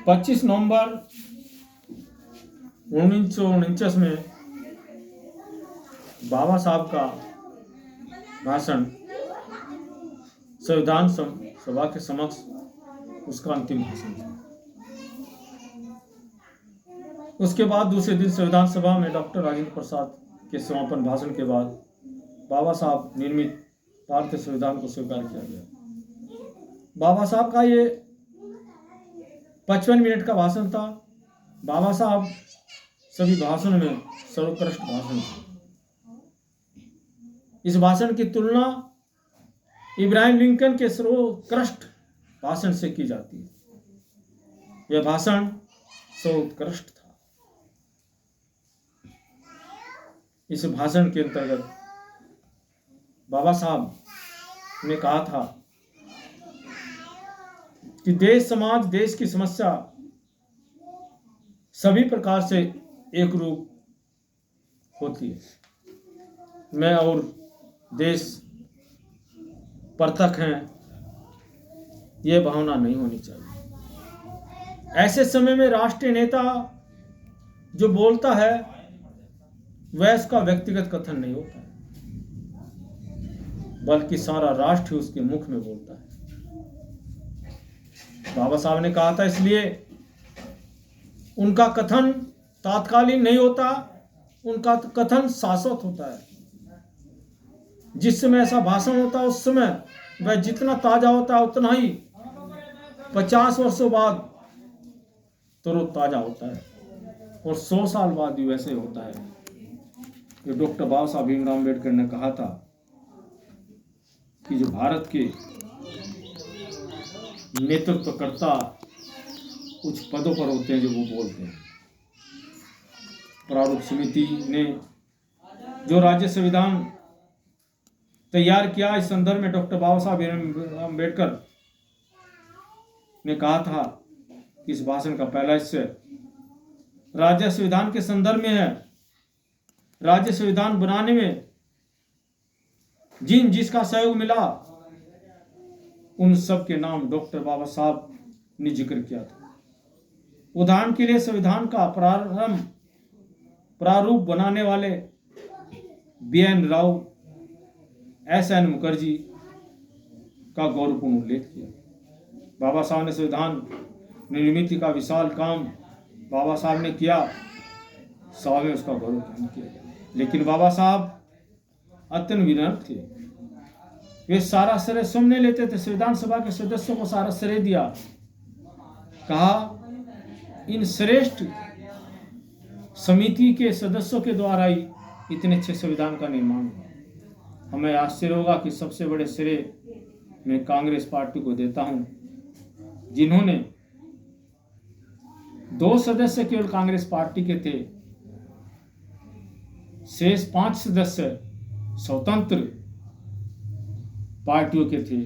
25 नवंबर 1949 में बाबा साहब का भाषण संविधान सभा के समक्ष उसका अंतिम भाषण था। उसके बाद दूसरे दिन संविधान सभा में डॉक्टर राजेंद्र प्रसाद के समापन भाषण के बाद बाबा साहब निर्मित भारतीय संविधान को स्वीकार किया गया। बाबा साहब का ये 55 मिनट का भाषण था। बाबा साहब सभी भाषणों में सर्वोत्कृष्ट भाषण था। इस भाषण की तुलना इब्राहिम लिंकन के सर्वोत्कृष्ट भाषण से की जाती है। यह भाषण सर्वोत्कृष्ट था। इस भाषण के अंतर्गत बाबा साहब ने कहा था कि देश समाज देश की समस्या सभी प्रकार से एक रूप होती है। मैं और देश पृथक हैं, यह भावना नहीं होनी चाहिए। ऐसे समय में राष्ट्रीय नेता जो बोलता है वह उसका व्यक्तिगत कथन नहीं होता है, बल्कि सारा राष्ट्र उसके मुख में बोलता है। बाबा साहब ने कहा था, इसलिए उनका कथन तात्कालिक नहीं होता, उनका कथन शाश्वत होता है। जिस समय ऐसा भाषण होता है उस समय वह जितना ताजा होता है उतना ही 50 वर्षों बाद तरोताजा होता है, और 100 साल बाद भी वैसे होता है। जो डॉक्टर बाबा साहब भीमराव अम्बेडकर ने कहा था कि जो भारत के नेतृत्वकर्ता उच्च पदों पर होते हैं, जो वो बोलते हैं। प्रारूप समिति ने जो राज्य संविधान तैयार किया, इस संदर्भ में डॉक्टर बाबा साहब अम्बेडकर ने कहा था कि इस भाषण का पहला हिस्सा राज्य संविधान के संदर्भ में है। राज्य संविधान बनाने में जिसका सहयोग मिला उन सब के नाम डॉक्टर बाबा साहब ने जिक्र किया था। उदाहरण के लिए संविधान का प्रारूप बनाने वाले BN राव, SN मुखर्जी का गौरवपूर्ण उल्लेख किया। बाबा साहब ने संविधान निर्मित का विशाल काम बाबा साहब ने किया, सभा में उसका गौरव किया। लेकिन बाबा साहब अत्यंत विनम्र थे। वे सारा श्रेय स्वयं नहीं लेते थे, संविधान सभा के सदस्यों को सारा श्रेय दिया। कहा, इन श्रेष्ठ समिति के सदस्यों के द्वारा ही इतने अच्छे संविधान का निर्माण हुआ। हमें आश्चर्य होगा कि सबसे बड़े श्रेय मैं कांग्रेस पार्टी को देता हूं, जिन्होंने 2 सदस्य केवल कांग्रेस पार्टी के थे, शेष 5 सदस्य स्वतंत्र पार्टियों के थे।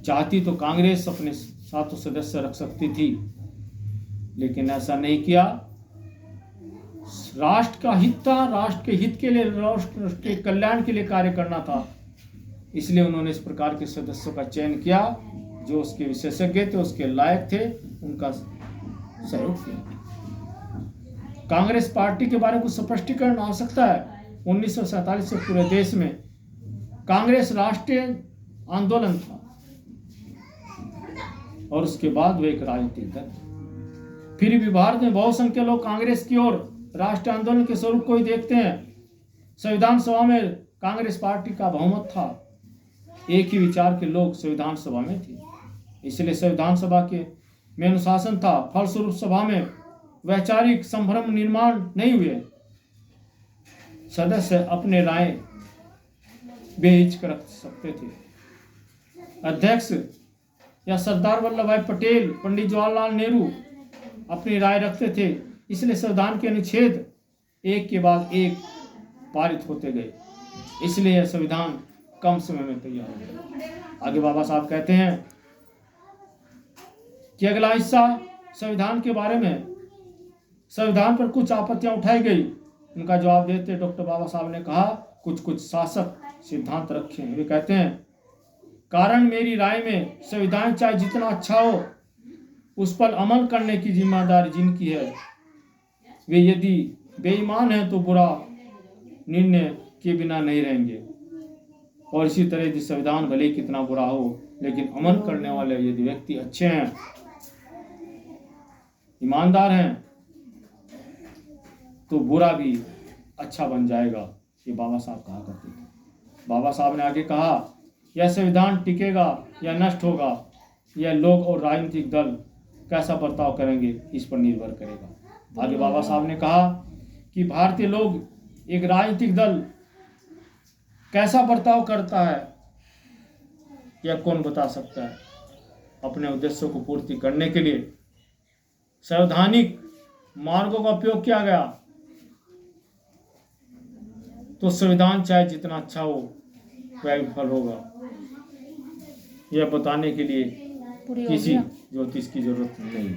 चाहती तो कांग्रेस अपने 7 सदस्य रख सकती थी, लेकिन ऐसा नहीं किया। राष्ट्र का हित था, राष्ट्र के हित के लिए, राष्ट्र के कल्याण के लिए कार्य करना था। इसलिए उन्होंने इस प्रकार के सदस्यों का चयन किया जो उसके विशेषज्ञ थे, उसके लायक थे, उनका सहयोग किया। कांग्रेस पार्टी के बारे में कुछ स्पष्टीकरण आवश्यकता है। 1947 से पूरे देश में कांग्रेस राष्ट्रीय आंदोलन था, और उसके बाद वे एक राजनीतिक दल। फिर भी भारत में बहुसंख्यक लोग कांग्रेस की ओर राष्ट्रीय आंदोलन के स्वरूप को ही देखते हैं। संविधान सभा में कांग्रेस पार्टी का बहुमत था, एक ही विचार के लोग संविधान सभा में थे, इसलिए संविधान सभा के में अनुशासन था। फलस्वरूप सभा में वैचारिक संभ्रम निर्माण नहीं हुए। सदस्य अपने राय बेहिचक रख सकते थे। अध्यक्ष या सरदार वल्लभ भाई पटेल, पंडित जवाहरलाल नेहरू अपनी राय रखते थे। इसलिए संविधान के अनुच्छेद एक के बाद एक पारित होते गए, इसलिए यह संविधान कम समय में तैयार हो गया। आगे बाबा साहब कहते हैं कि अगला हिस्सा संविधान के बारे में, संविधान पर कुछ आपत्तियां उठाई गई, उनका जवाब देते डॉक्टर बाबा साहब ने कहा, कुछ शासक सिद्धांत रखे हैं। वे कहते हैं, कारण मेरी राय में संविधान चाहे जितना अच्छा हो, उस पर अमल करने की जिम्मेदारी जिनकी है, वे यदि बेईमान हैं तो बुरा निर्णय के बिना नहीं रहेंगे। और इसी तरह यदि संविधान भले ही कितना बुरा हो, लेकिन अमल करने वाले यदि व्यक्ति अच्छे हैं, ईमानदार हैं, तो बुरा भी अच्छा बन जाएगा। ये बाबा साहब कहा करते थे। बाबा साहब ने आगे कहा, यह संविधान टिकेगा या नष्ट होगा, यह लोग और राजनीतिक दल कैसा बर्ताव करेंगे इस पर निर्भर करेगा। आगे बाबा साहब ने कहा कि भारतीय लोग, एक राजनीतिक दल कैसा बर्ताव करता है यह कौन बता सकता है। अपने उद्देश्यों को पूर्ति करने के लिए संवैधानिक मार्गों का उपयोग किया गया तो संविधान चाहे जितना अच्छा हो वह विफल होगा। यह बताने के लिए किसी ज्योतिष की जरूरत नहीं।